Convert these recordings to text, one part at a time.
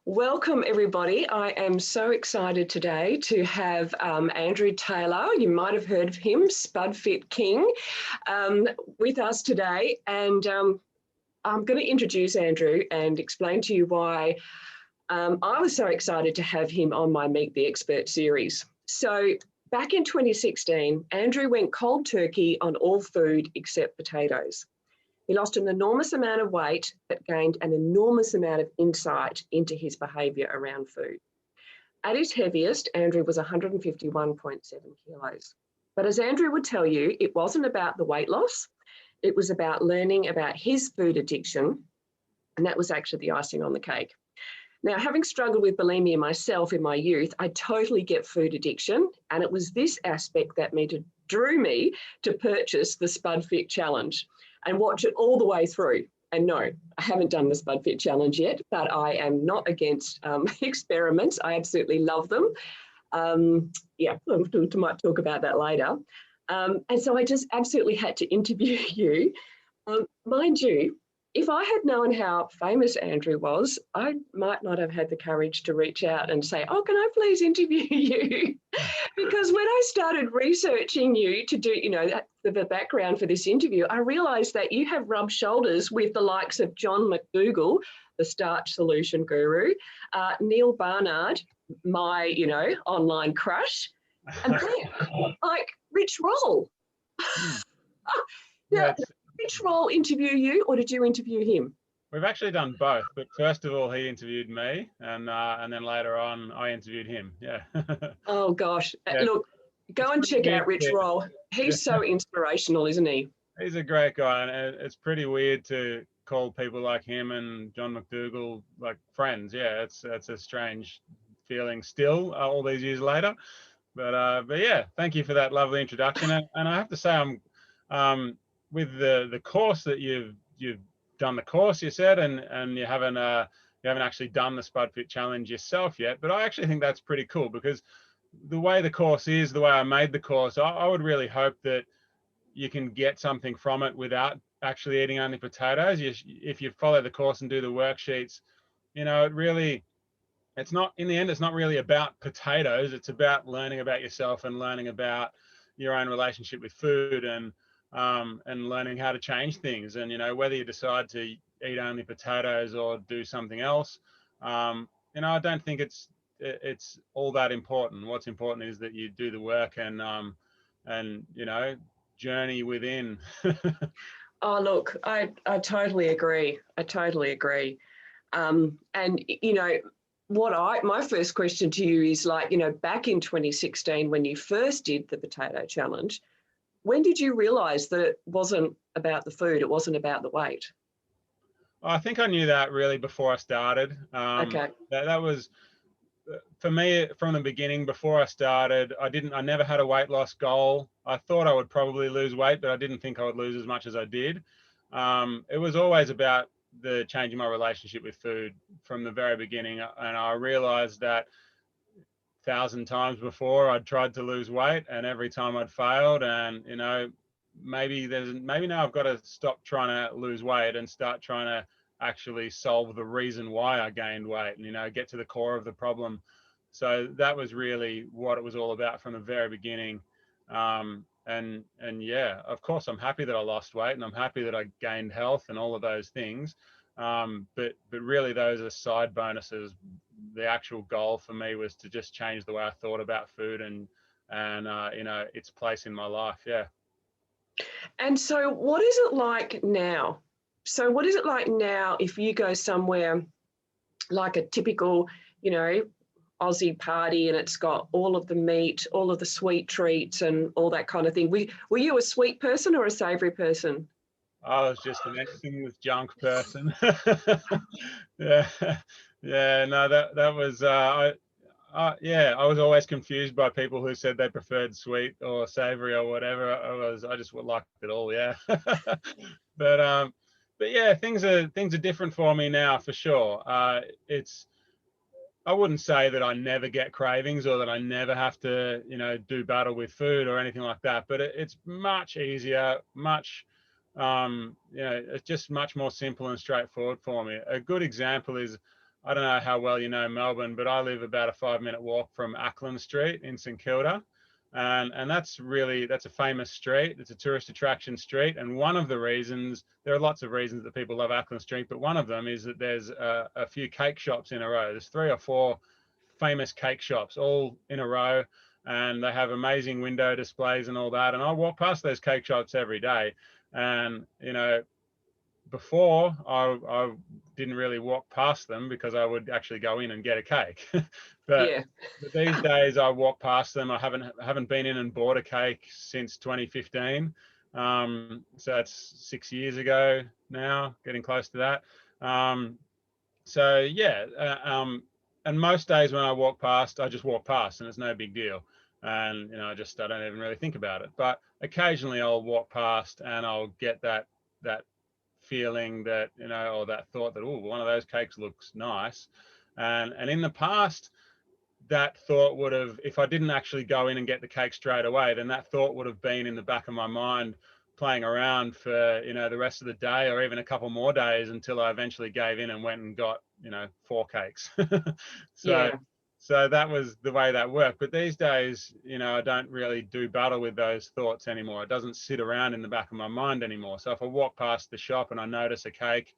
Welcome, everybody. I am so excited today to have Andrew Taylor. You might have heard of him, SpudFit King, with us today. And I'm going to introduce Andrew and explain to you why I was so excited to have him on my Meet the Expert series. So back in 2016, Andrew went cold turkey on all food except potatoes. He lost an enormous amount of weight, but gained an enormous amount of insight into his behaviour around food. At his heaviest, Andrew was 151.7 kilos. But as Andrew would tell you, it wasn't about the weight loss. It was about learning about his food addiction. And that was actually the icing on the cake. Now, having struggled with bulimia myself in my youth, I totally get food addiction. And it was this aspect that drew me to purchase the SpudFit Challenge and watch it all the way through. And no, I haven't done the SpudFit Challenge yet, but I am not against experiments. I absolutely love them. Yeah, we might talk about that later. And so I just absolutely had to interview you. Mind you, if I had known how famous Andrew was, I might not have had the courage to reach out and say, oh, can I please interview you? Because when I started researching you to do, the background for this interview, I realised that you have rubbed shoulders with the likes of John McDougall, the starch solution guru, Neil Barnard, my, online crush, and then, like, Rich Roll. Now, did Rich Roll interview you, or did you interview him? We've actually done both, but first of all, he interviewed me, and then later on, I interviewed him. Yeah. Oh gosh, yeah. Look, go and check out Rich Roll. He's so inspirational, isn't he? He's a great guy, and it's pretty weird to call people like him and John McDougall like friends. Yeah, it's a strange feeling still all these years later. But yeah, thank you for that lovely introduction. And I have to say, I'm with the course that you've done the course, you said, and you haven't actually done the SpudFit Challenge yourself yet, but I actually think that's pretty cool, because the way the course is, the way I made the course, I would really hope that you can get something from it without actually eating only potatoes. If you follow the course and do the worksheets, it's not, in the end, it's not really about potatoes. It's about learning about yourself and learning about your own relationship with food, and learning how to change things. And, whether you decide to eat only potatoes or do something else, I don't think it's all that important. What's important is that you do the work and journey within. Oh, look, I totally agree. I totally agree. And, my first question to you is, like, back in 2016, when you first did the potato challenge, when did you realize that it wasn't about the food, it wasn't about the weight? I think I knew that really before I started. Okay. That was, for me, from the beginning. Before I started, I never had a weight loss goal. I thought I would probably lose weight, but I didn't think I would lose as much as I did. It was always about the changing my relationship with food from the very beginning. And I realized that 1,000 times before I'd tried to lose weight, and every time I'd failed. And maybe now I've got to stop trying to lose weight and start trying to actually solve the reason why I gained weight, and get to the core of the problem. So that was really what it was all about from the very beginning. And yeah, of course, I'm happy that I lost weight, and I'm happy that I gained health and all of those things. But really, those are side bonuses. The actual goal for me was to just change the way I thought about food and its place in my life. Yeah. And so what is it like now? So what is it like now if you go somewhere like a typical, Aussie party, and it's got all of the meat, all of the sweet treats and all that kind of thing? Were you a sweet person or a savoury person? I was just an anything with junk person. Yeah. No, that was, I was always confused by people who said they preferred sweet or savory or whatever. I just liked it all. Yeah. But yeah, things are different for me now, for sure. I wouldn't say that I never get cravings or that I never have to, do battle with food or anything like that, but it's much easier, it's just much more simple and straightforward for me. A good example is I don't know how well you know Melbourne, but I live about a 5-minute walk from Ackland Street in St Kilda. And that's a famous street. It's a tourist attraction street. And one of the reasons, there are lots of reasons that people love Ackland Street, but one of them is that there's a few cake shops in a row. There's 3 or 4 famous cake shops all in a row, and they have amazing window displays and all that. And I walk past those cake shops every day. And, you know, before I didn't really walk past them because I would actually go in and get a cake. but, Yeah. but these days I walk past them. I haven't been in and bought a cake since 2015. So that's 6 years ago now, getting close to that. So yeah, and most days when I walk past, I just walk past and it's no big deal. And, you know, I don't even really think about it. But occasionally I'll walk past and I'll get that feeling that, you know, or that thought that, oh, one of those cakes looks nice. And in the past, that thought would have, if I didn't actually go in and get the cake straight away, then that thought would have been in the back of my mind playing around for, you know, the rest of the day or even a couple more days until I eventually gave in and went and got, you know, 4 cakes. So that was the way that worked. But these days, you know, I don't really do battle with those thoughts anymore. It doesn't sit around in the back of my mind anymore. So if I walk past the shop and I notice a cake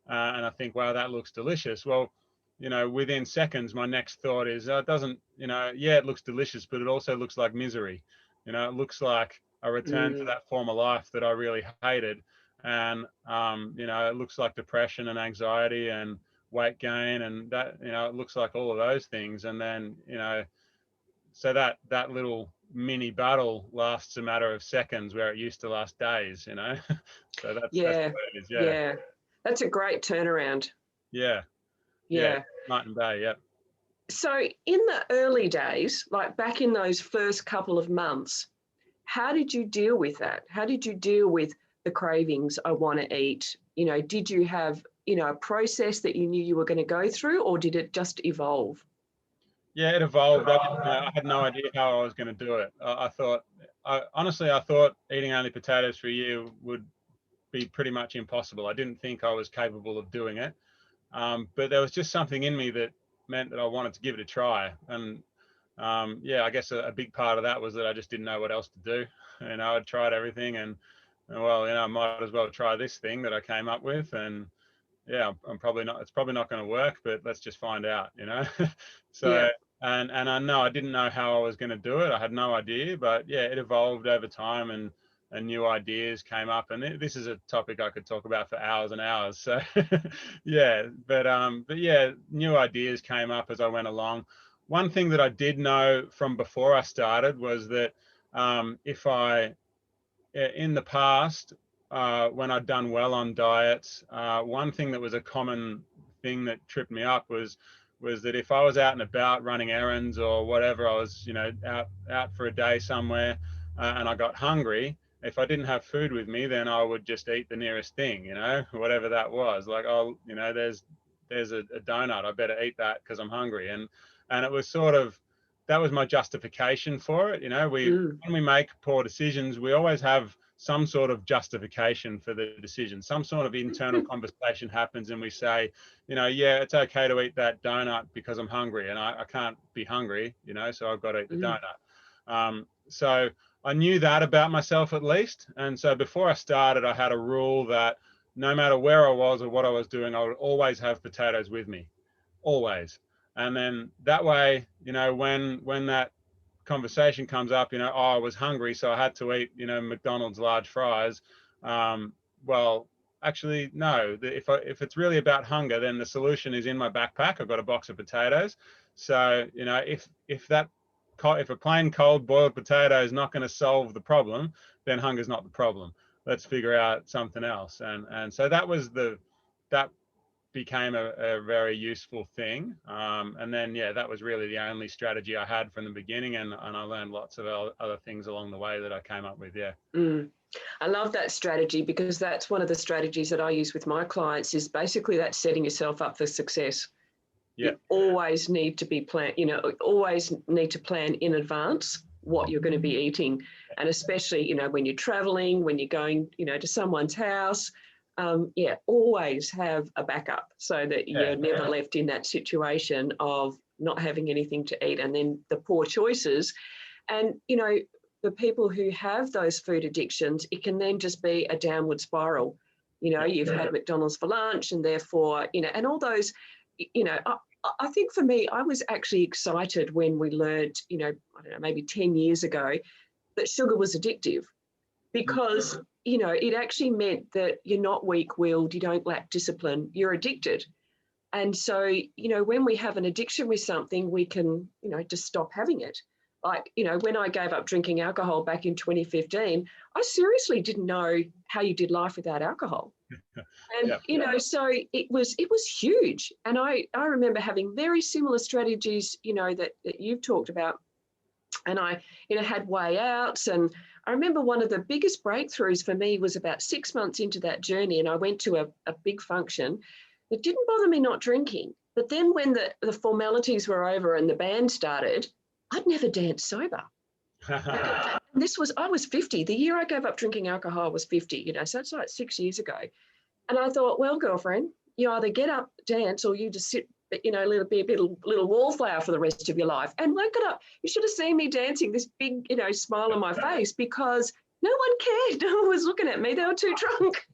and I think, wow, that looks delicious. Well, you know, within seconds, my next thought is, it doesn't, you know, yeah, it looks delicious, but it also looks like misery. You know, it looks like a return to that former life that I really hated. And, you know, it looks like depression and anxiety and weight gain, and that, you know, it looks like all of those things. And then, you know, so that little mini battle lasts a matter of seconds where it used to last days, you know. So that's what it is. Yeah, that's a great turnaround. Yeah night and day. Yeah. So in the early days, like back in those first couple of months, how did you deal with that? How did you deal with the cravings? I want to eat. You know, did you have, you know, a process that you knew you were going to go through, or did it just evolve? Yeah, it evolved. I had no idea how I was going to do it. Honestly, I thought eating only potatoes for a year would be pretty much impossible. I didn't think I was capable of doing it. But there was just something in me that meant that I wanted to give it a try. And yeah, I guess a big part of that was that I just didn't know what else to do. You know, I'd tried everything and well, you know, I might as well try this thing that I came up with. And yeah, it's probably not going to work, but let's just find out, you know. So, and I know I didn't know how I was going to do it. I had no idea, but yeah, it evolved over time and new ideas came up, and this is a topic I could talk about for hours and hours. So yeah, but yeah, new ideas came up as I went along. One thing that I did know from before I started was that if I, in the past, when I'd done well on diets, one thing that was a common thing that tripped me up was that if I was out and about running errands or whatever, I was, you know, out for a day somewhere, and I got hungry. If I didn't have food with me, then I would just eat the nearest thing, you know, whatever that was. Like, oh, you know, there's a donut. I better eat that because I'm hungry. And it was sort of, that was my justification for it. You know, when we make poor decisions, we always have some sort of justification for the decision. Some sort of internal conversation happens and we say, you know, yeah, it's okay to eat that donut because I'm hungry and I can't be hungry, you know, so I've got to eat the donut. So I knew that about myself at least. And so before I started, I had a rule that no matter where I was or what I was doing, I would always have potatoes with me, always. And then that way, you know, when that conversation comes up, you know, oh, I was hungry, so I had to eat, you know, McDonald's large fries. Well, actually, no. If it's really about hunger, then the solution is in my backpack. I've got a box of potatoes. So, you know, if a plain cold boiled potato is not going to solve the problem, then hunger's not the problem. Let's figure out something else. And so that became a very useful thing. And then, yeah, that was really the only strategy I had from the beginning. And I learned lots of other things along the way that I came up with. Yeah. I love that strategy because that's one of the strategies that I use with my clients is basically that setting yourself up for success. Yeah. You always need to be always need to plan in advance what you're going to be eating. And especially, you know, when you're traveling, when you're going, you know, to someone's house, yeah, always have a backup so that Yeah. you're never left in that situation of not having anything to eat and then the poor choices. And, you know, for people who have those food addictions, it can then just be a downward spiral. You know, you've had McDonald's for lunch and therefore, you know, and all those, you know, I think for me, I was actually excited when we learned, you know, I don't know, maybe 10 years ago that sugar was addictive because, you know, it actually meant that you're not weak-willed, you don't lack discipline, you're addicted. And so, you know, when we have an addiction with something, we can, you know, just stop having it. Like, you know, when I gave up drinking alcohol back in 2015, I seriously didn't know how you did life without alcohol. And, Yeah. you know, so it was huge. And I remember having very similar strategies, you know, that you've talked about. And I, you know, had way outs. And I remember one of the biggest breakthroughs for me was about 6 months into that journey. And I went to a big function. It didn't bother me not drinking. But then when the formalities were over and the band started, I'd never danced sober. I was 50. The year I gave up drinking alcohol, I was 50, you know, so it's like 6 years ago. And I thought, well, girlfriend, you either get up, dance, or you just sit, you know, be a little wallflower for the rest of your life. And look it up. You should have seen me dancing, this big, you know, smile on my face because no one cared. No one was looking at me. They were too drunk.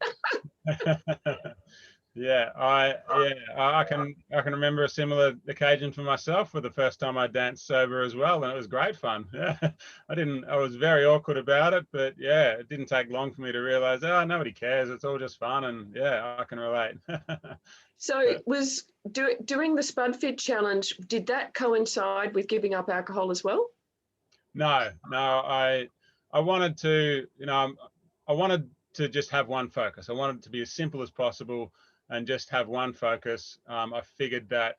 I can remember a similar occasion for myself for the first time I danced sober as well, and it was great fun. Yeah, I was very awkward about it, but yeah, it didn't take long for me to realize, oh, nobody cares. It's all just fun, and yeah, I can relate. So it was doing the SpudFit challenge. Did that coincide with giving up alcohol as well? No, I wanted to, you know, I wanted to just have one focus. I wanted it to be as simple as possible and just have one focus. I figured that,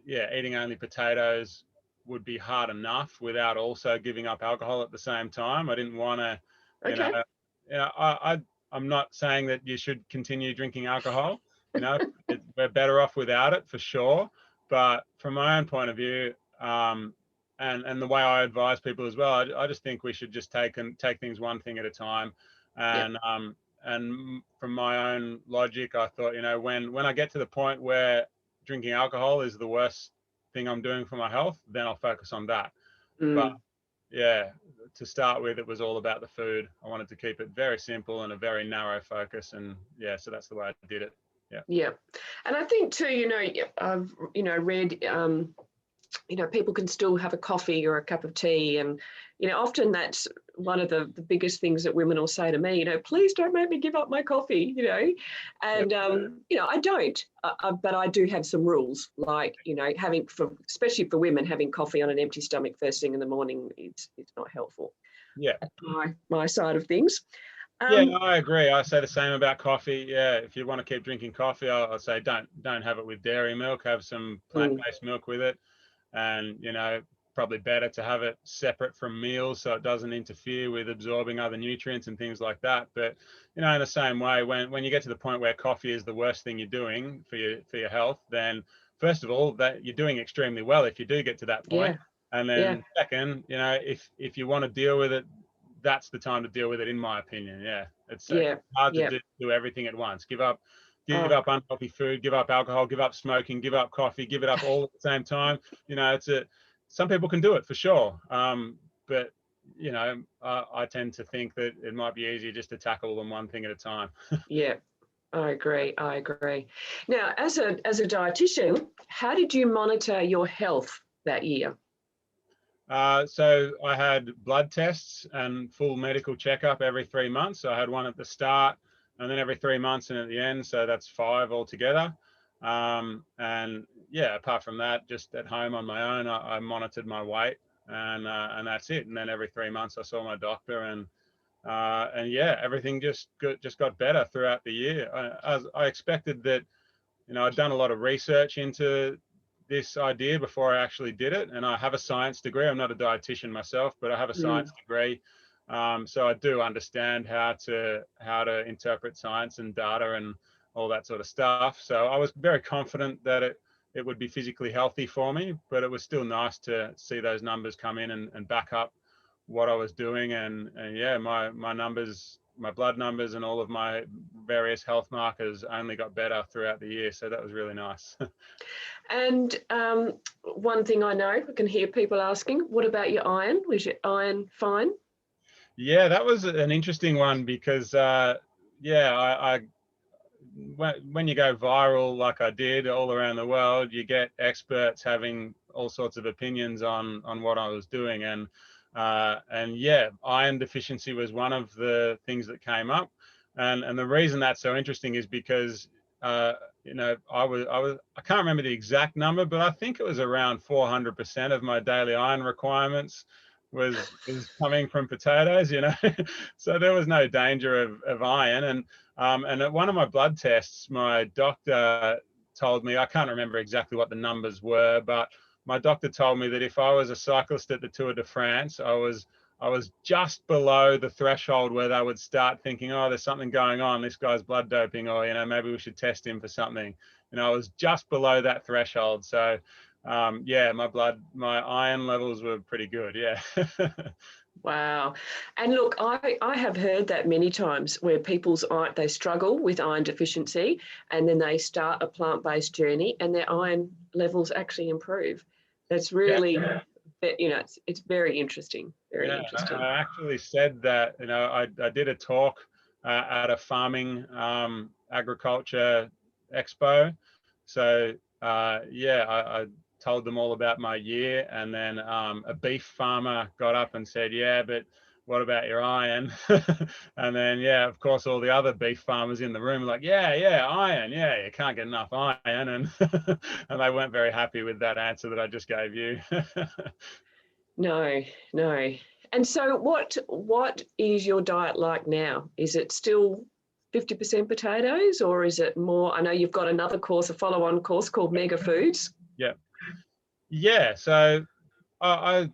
eating only potatoes would be hard enough without also giving up alcohol at the same time. I didn't want to, you Okay. know, I'm not saying that you should continue drinking alcohol. You know, we're better off without it for sure. But from my own point of view, and the way I advise people as well, I just think we should just take things one thing at a time. And Yep. and from my own logic, I thought, you know, when I get to the point where drinking alcohol is the worst thing I'm doing for my health, then I'll focus on that. But Mm. yeah, to start with, it was all about the food. I wanted to keep it very simple and a very narrow focus, and yeah, so that's the way I did it. Yeah. Yeah. And I think too, you know, I've, you know, read, you know, people can still have a coffee or a cup of tea. And, you know, often that's one of the biggest things that women will say to me, you know, please don't make me give up my coffee, you know. And, you know, I don't, but I do have some rules like, you know, especially for women, having coffee on an empty stomach first thing in the morning, it's not helpful. Yeah. That's my side of things. Yeah, no, I agree. I say the same about coffee. Yeah, if you want to keep drinking coffee, I'll say don't have it with dairy milk. Have some plant-based milk with it, and you know, probably better to have it separate from meals so it doesn't interfere with absorbing other nutrients and things like that. But you know, in the same way, when you get to the point where coffee is the worst thing you're doing for your health, then first of all, that you're doing extremely well if you do get to that point. Yeah. And Yeah. then second, you know, if you want to deal with it, that's the time to deal with it, in my opinion. Yeah, it's Yeah. hard to Yeah. do everything at once. Give up Oh, unhealthy food, give up alcohol, give up smoking, give up coffee, give it up all at the same time. You know, some people can do it for sure, but you know, I tend to think that it might be easier just to tackle them one thing at a time. yeah. I agree. I agree. Now, as a dietitian, how did you monitor your health that year? So I had blood tests and full medical checkup every 3 months. So I had one at the start and then every 3 months and at the end. So that's 5 altogether. And yeah, apart from that, just at home on my own, I monitored my weight and that's it. And then every 3 months I saw my doctor and yeah, everything just got better throughout the year. I expected that, you know, I'd done a lot of research into this idea before I actually did it, and I have a science degree. I'm not a dietitian myself, but I have a science degree, so I do understand how to interpret science and data and all that sort of stuff. So I was very confident that it would be physically healthy for me, but it was still nice to see those numbers come in and back up what I was doing. And yeah, my numbers my blood numbers and all of my various health markers only got better throughout the year. So that was really nice. And one thing I know, I can hear people asking, what about your iron? Was your iron fine? Yeah, that was an interesting one because, when you go viral like I did all around the world, you get experts having all sorts of opinions on what I was doing, and yeah, iron deficiency was one of the things that came up, and the reason that's so interesting is because I can't remember the exact number, but I think it was around 400% of my daily iron requirements was coming from potatoes, so there was no danger of iron. And at one of my blood tests, my doctor told me, I can't remember exactly what the numbers were, but my doctor told me that if I was a cyclist at the Tour de France, I was just below the threshold where they would start thinking, oh, there's something going on, this guy's blood doping, or maybe we should test him for something. I was just below that threshold. So my iron levels were pretty good. Yeah. Wow. And look, I have heard that many times where people's iron, they struggle with iron deficiency, and then they start a plant-based journey and their iron levels actually improve. That's really, it's very interesting. Very interesting. I actually said that, I did a talk at a farming agriculture expo. So I told them all about my year, and then a beef farmer got up and said, yeah, but what about your iron? And then, of course, all the other beef farmers in the room were like, yeah, iron, you can't get enough iron. And and they weren't very happy with that answer that I just gave you. No. And so what is your diet like now? Is it still 50% potatoes, or is it more? I know you've got another course, a follow-on course called Mega Foods. Yeah. So I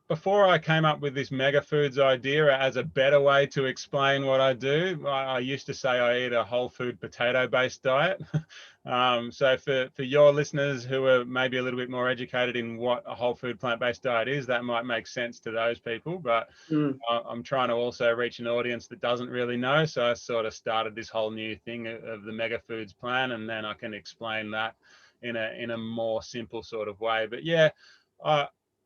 before I came up with this Mega Foods idea as a better way to explain what I do, I used to say I eat a whole food potato-based diet. So for your listeners who are maybe a little bit more educated in what a whole food plant-based diet is, that might make sense to those people. But I'm trying to also reach an audience that doesn't really know. So I sort of started this whole new thing of the Mega Foods plan, and then I can explain that in a more simple sort of way. But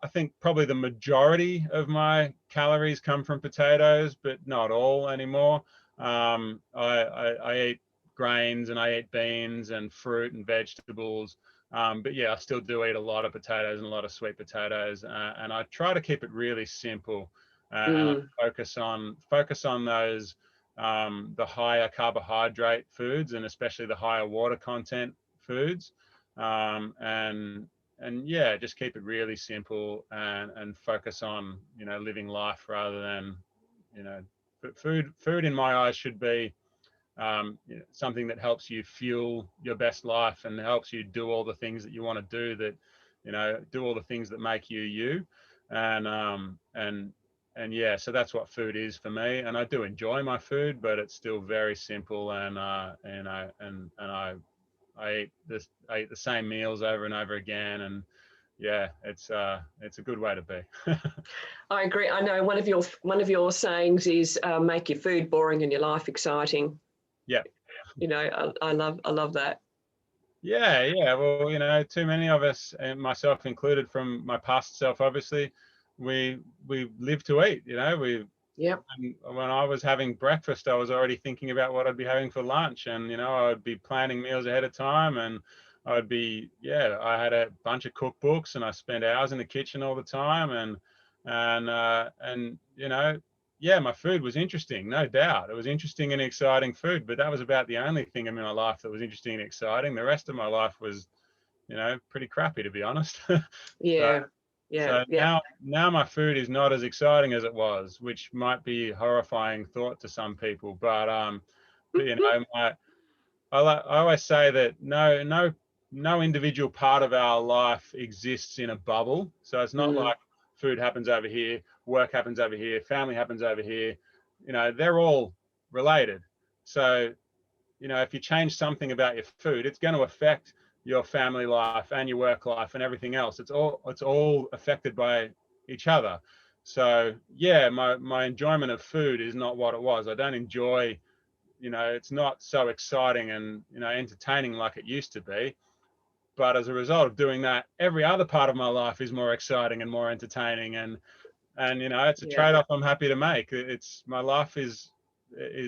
I think probably the majority of my calories come from potatoes, but not all anymore. I eat grains, and I eat beans and fruit and vegetables. But I still do eat a lot of potatoes and a lot of sweet potatoes. And I try to keep it really simple, and I focus on those, the higher carbohydrate foods, and especially the higher water content foods. And just keep it really simple, and focus on living life rather than food in my eyes should be something that helps you fuel your best life and helps you do all the things that you want to do, do all the things that make you. So that's what food is for me. And I do enjoy my food, but it's still very simple, and I eat the same meals over and over again, and it's a good way to be. I agree. I know one of your sayings is make your food boring and your life exciting. Yeah. I love that. Yeah. Well, too many of us, and myself included, from my past self, obviously, we live to eat. Yep. When I was having breakfast, I was already thinking about what I'd be having for lunch, and I would be planning meals ahead of time, and I had a bunch of cookbooks, and I spent hours in the kitchen all the time, my food was interesting, no doubt. It was interesting and exciting food, but that was about the only thing in my life that was interesting and exciting. The rest of my life was, pretty crappy, to be honest. Yeah. So now my food is not as exciting as it was, which might be a horrifying thought to some people. But I always say that no individual part of our life exists in a bubble. So it's not like food happens over here, work happens over here, family happens over here. They're all related. So if you change something about your food, it's going to affect your family life and your work life and everything else. It's all affected by each other. So yeah, my enjoyment of food is not what it was. I don't enjoy, it's not so exciting and, entertaining like it used to be. But as a result of doing that, every other part of my life is more exciting and more entertaining. And it's a Yeah. trade-off I'm happy to make. It's my life is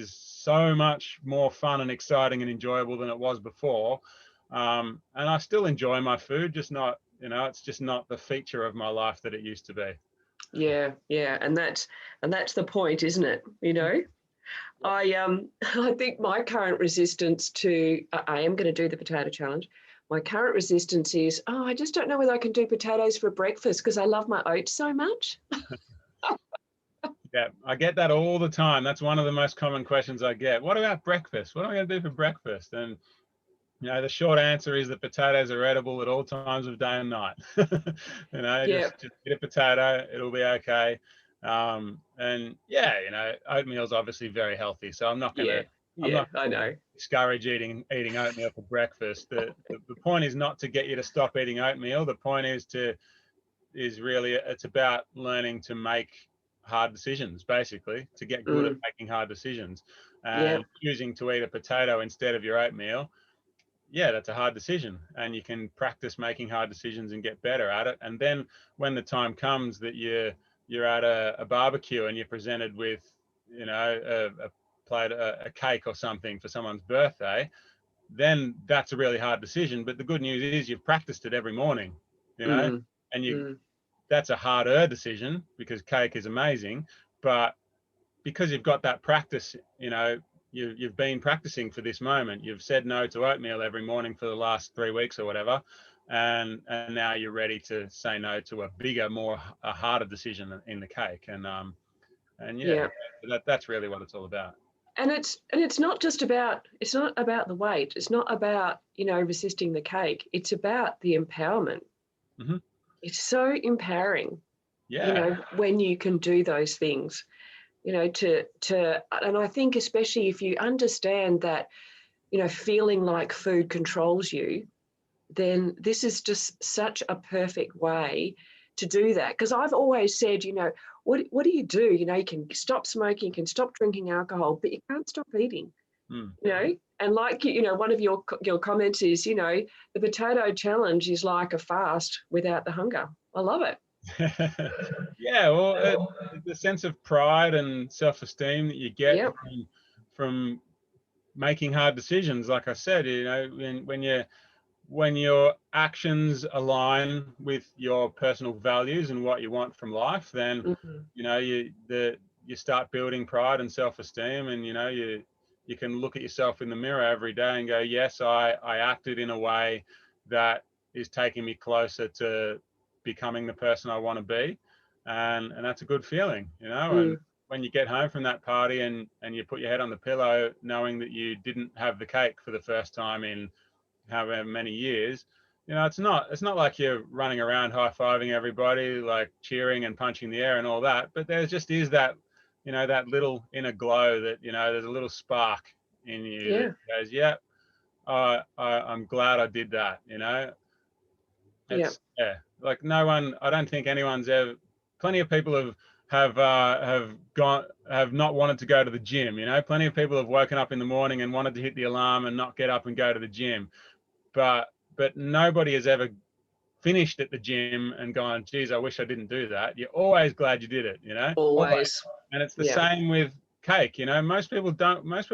so much more fun and exciting and enjoyable than it was before. And I still enjoy my food, just not, it's just not the feature of my life that it used to be. Yeah, yeah, and that's the point, isn't it? I think my current resistance to I am going to do the potato challenge. My current resistance is, I just don't know whether I can do potatoes for breakfast because I love my oats so much. Yeah, I get that all the time. That's one of the most common questions I get. What about breakfast? What am I going to do for breakfast? And the short answer is that potatoes are edible at all times of day and night. Yeah, just eat a potato, it'll be okay. And yeah, oatmeal is obviously very healthy, so I'm not yeah, gonna I know. discourage eating oatmeal for breakfast. The point is not to get you to stop eating oatmeal. The point is really it's about learning to make hard decisions, basically, to get good at making hard decisions. Yeah, And choosing to eat a potato instead of your oatmeal, yeah, that's a hard decision, and you can practice making hard decisions and get better at it. And then when the time comes that you're at a barbecue and you're presented with, a plate, a cake or something for someone's birthday, then that's a really hard decision. But the good news is you've practiced it every morning, mm, and mm, that's a harder decision because cake is amazing, but because you've got that practice, you've been practicing for this moment. You've said no to oatmeal every morning for the last 3 weeks or whatever, and now you're ready to say no to a harder decision in the cake. And yeah, yeah. that's really what it's all about. And it's not just about the weight. It's not about resisting the cake. It's about the empowerment. Mm-hmm. It's so empowering, Yeah. when you can do those things. And I think especially if you understand that, feeling like food controls you, then this is just such a perfect way to do that. Because I've always said, what do? You can stop smoking, you can stop drinking alcohol, but you can't stop eating. Mm. And like one of your comments is, the potato challenge is like a fast without the hunger. I love it. Yeah, well, the sense of pride and self-esteem that you get Yep. from making hard decisions, like I said, when your actions align with your personal values and what you want from life, then Mm-hmm. you start building pride and self-esteem, and you can look at yourself in the mirror every day and go, yes, I acted in a way that is taking me closer to becoming the person I want to be, and that's a good feeling, And when you get home from that party and you put your head on the pillow knowing that you didn't have the cake for the first time in however many years, it's not like you're running around high-fiving everybody, like cheering and punching the air and all that, but there just is that, that little inner glow that, there's a little spark in you that Yeah. goes, yeah, I'm glad I did that. Yeah. It's, yeah, like I don't think anyone's ever, plenty of people have not wanted to go to the gym. Plenty of people have woken up in the morning and wanted to hit the alarm and not get up and go to the gym, but nobody has ever finished at the gym and gone, geez, I wish I didn't do that. You're always glad you did it, always. Always. And it's the Yeah. same with cake. Most people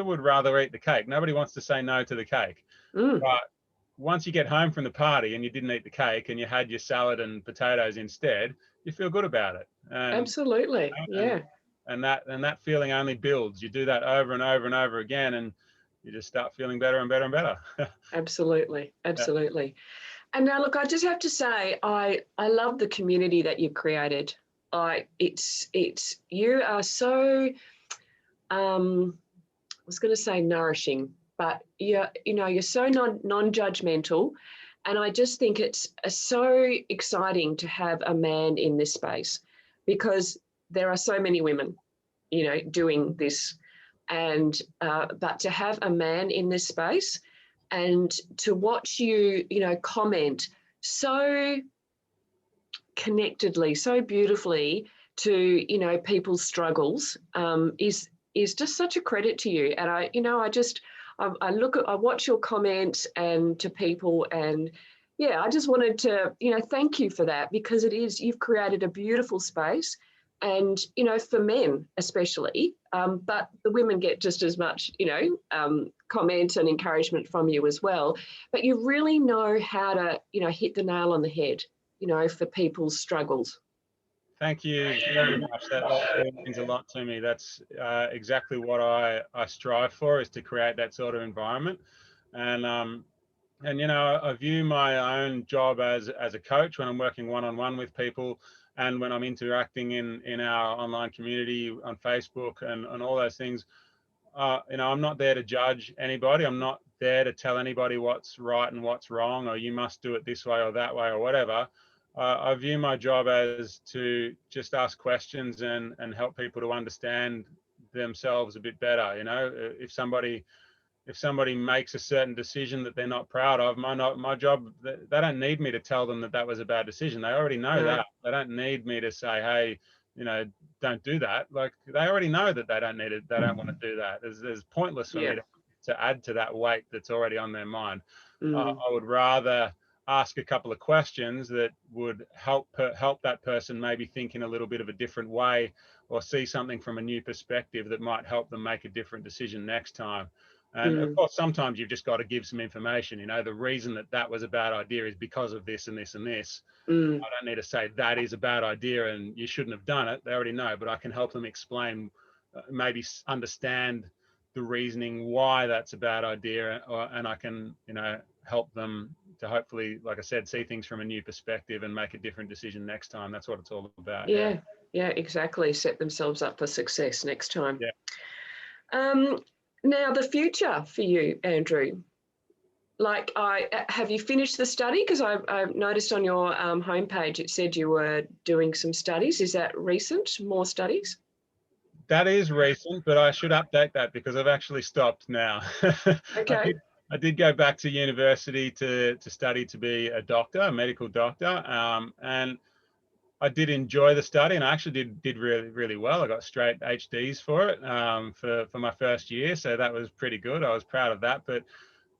would rather eat the cake. Nobody wants to say no to the cake. But once you get home from the party and you didn't eat the cake and you had your salad and potatoes instead, you feel good about it. And Absolutely. Yeah. and that feeling only builds. You do that over and over and over again, and you just start feeling better and better and better. Absolutely. Yeah. Absolutely. And now, look, I just have to say, I love the community that you've created. You are so, I was going to say nourishing, but you're so non-judgmental, and I just think it's so exciting to have a man in this space, because there are so many women, doing this, and but to have a man in this space and to watch you, comment so connectedly, so beautifully to, you know, people's struggles is just such a credit to you. And I, you know, I watch your comments and to people, and yeah, I just wanted to, you know, thank you for that, because you've created a beautiful space, and, you know, for men especially, but the women get just as much, you know, comment and encouragement from you as well. But you really know how to, you know, hit the nail on the head, you know, for people's struggles. Thank you very much. That really means a lot to me. That's exactly what I strive for, is to create that sort of environment. And you know, I view my own job as a coach when I'm working one-on-one with people, and when I'm interacting in our online community on Facebook and all those things. You know, I'm not there to judge anybody. I'm not there to tell anybody what's right and what's wrong, or you must do it this way or that way or whatever. I view my job as to just ask questions and help people to understand themselves a bit better. You know, if somebody makes a certain decision that they're not proud of, my job, they don't need me to tell them that that was a bad decision. They already know that. They don't need me to say, hey, you know, don't do that. Like, they already know that they don't need it. They don't want to do that. It's pointless for me to add to that weight that's already on their mind. I would rather ask a couple of questions that would help that person maybe think in a little bit of a different way, or see something from a new perspective that might help them make a different decision next time. And of course, sometimes you've just got to give some information. You know, the reason that that was a bad idea is because of this and this and this. I don't need to say that is a bad idea and you shouldn't have done it. They already know, but I can help them explain, maybe understand the reasoning why that's a bad idea, and I can, you know, help them to hopefully, like I said, see things from a new perspective and make a different decision next time. That's what it's all about. Yeah, exactly. Set themselves up for success next time. Yeah. Now, the future for you, Andrew. Like, have you finished the study? Because I noticed on your homepage it said you were doing some studies. Is that recent? More studies? That is recent, but I should update that because I've actually stopped now. Okay. I did go back to university to study to be a doctor, a medical doctor, and I did enjoy the study, and I actually did really, really well. I got straight HDs for it, for my first year, so that was pretty good. I was proud of that. But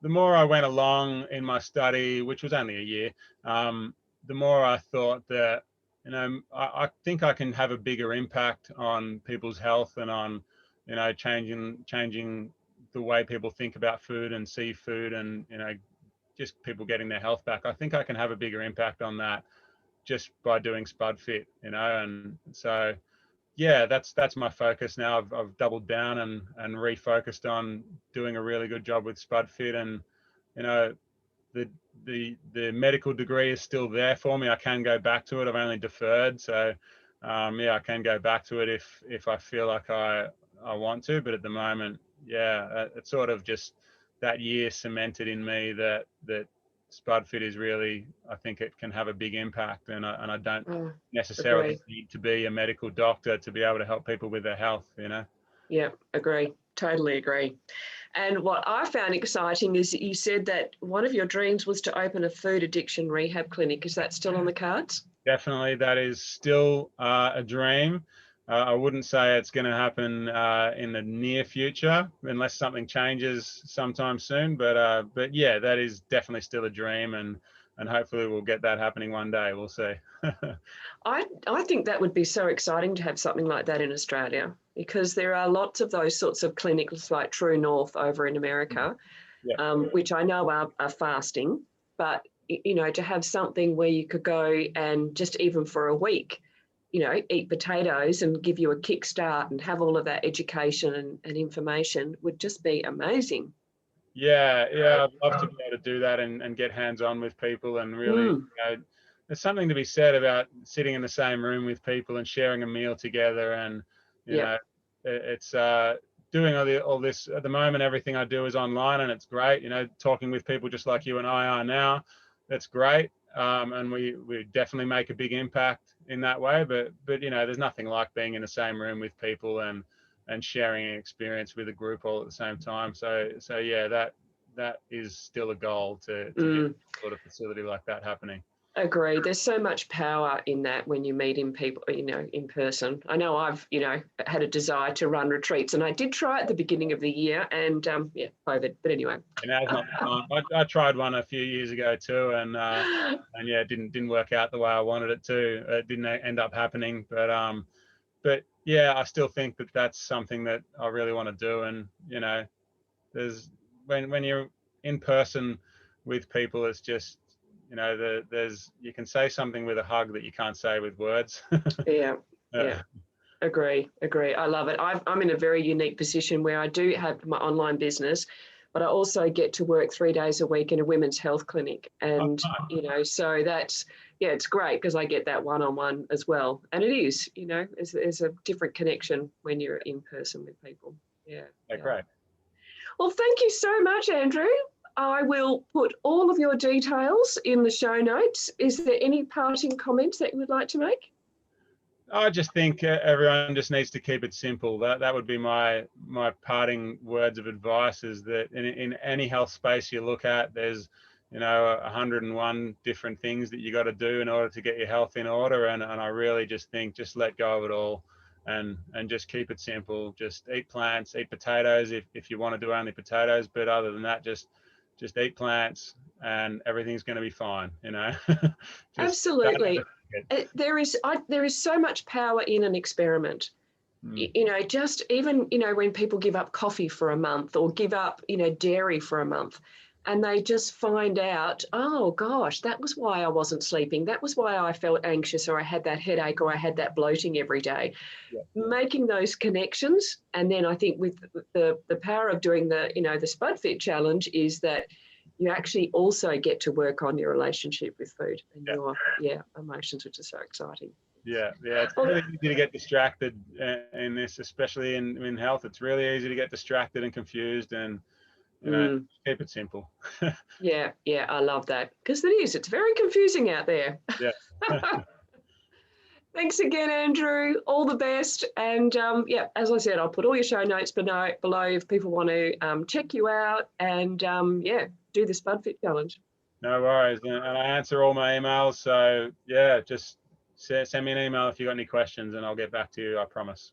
the more I went along in my study, which was only a year, the more I thought that, you know, I think I can have a bigger impact on people's health and on, you know, changing the way people think about food and see food, and, you know, just people getting their health back. I think I can have a bigger impact on that just by doing Spud Fit, you know. And so yeah, that's my focus now. I've doubled down and refocused on doing a really good job with Spud Fit. And, you know, the medical degree is still there for me. I can go back to it. I've only deferred, so yeah, I can go back to it if I feel like I want to. But at the moment, yeah, it's sort of just that year cemented in me that Spud Fit is really, I think it can have a big impact, and I don't necessarily need to be a medical doctor to be able to help people with their health, you know. Yeah, agree. Totally agree. And what I found exciting is that you said that one of your dreams was to open a food addiction rehab clinic. Is that still on the cards? Definitely, that is still a dream. I wouldn't say it's going to happen in the near future unless something changes sometime soon. But yeah, that is definitely still a dream, and hopefully we'll get that happening one day. We'll see. I think that would be so exciting to have something like that in Australia, because there are lots of those sorts of clinics like True North over in America, which I know are fasting, but, you know, to have something where you could go and just even for a week, you know, eat potatoes and give you a kickstart and have all of that education and information would just be amazing. Yeah, I'd love to be able to do that and get hands-on with people and really, you know, there's something to be said about sitting in the same room with people and sharing a meal together. And, you know, it's doing all this at the moment. Everything I do is online, and it's great. You know, talking with people just like you and I are now, that's great. And we definitely make a big impact in that way. But you know, there's nothing like being in the same room with people and sharing an experience with a group all at the same time. So yeah, that is still a goal to get sort of facility like that happening. Agree. There's so much power in that when you meet in people, in person. I know I've, had a desire to run retreats, and I did try at the beginning of the year, and yeah, COVID. But anyway. And now's not the time. I tried one a few years ago too, and yeah, it didn't work out the way I wanted it to. It didn't end up happening, but yeah, I still think that that's something that I really want to do. And there's when you're in person with people, it's just there's you can say something with a hug that you can't say with words. Yeah, yeah. Agree. I love it. I'm in a very unique position where I do have my online business, but I also get to work 3 days a week in a women's health clinic. And, so that's, yeah, it's great because I get that one-on-one as well. And it is, there's a different connection when you're in person with people. Yeah. Great. Well, thank you so much, Andrew. I will put all of your details in the show notes. Is there any parting comments that you would like to make? I just think everyone just needs to keep it simple. That would be my parting words of advice, is that in any health space you look at, there's 101 different things that you got to do in order to get your health in order. And I really just think just let go of it all and just keep it simple. Just eat plants, eat potatoes if you want to do only potatoes. But other than that, just eat plants and everything's going to be fine. Absolutely. There is so much power in an experiment. Just even, when people give up coffee for a month or give up, dairy for a month, and they just find out, oh gosh, that was why I wasn't sleeping. That was why I felt anxious, or I had that headache, or I had that bloating every day. Yeah. Making those connections. And then I think with the power of doing the SpudFit challenge is that you actually also get to work on your relationship with food and your emotions, which is so exciting. Yeah, it's really easy to get distracted in this, especially in health. It's really easy to get distracted and confused, and keep it simple. Yeah, I love that, because it's very confusing out there. Yeah. Thanks again, Andrew. All the best. And as I said, I'll put all your show notes below if people want to check you out and do the SpudFit challenge. No worries. And I answer all my emails. So yeah, just send me an email if you've got any questions and I'll get back to you, I promise.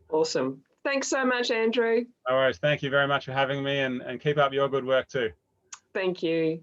Awesome. Thanks so much, Andrew. No worries. Thank you very much for having me, and keep up your good work too. Thank you.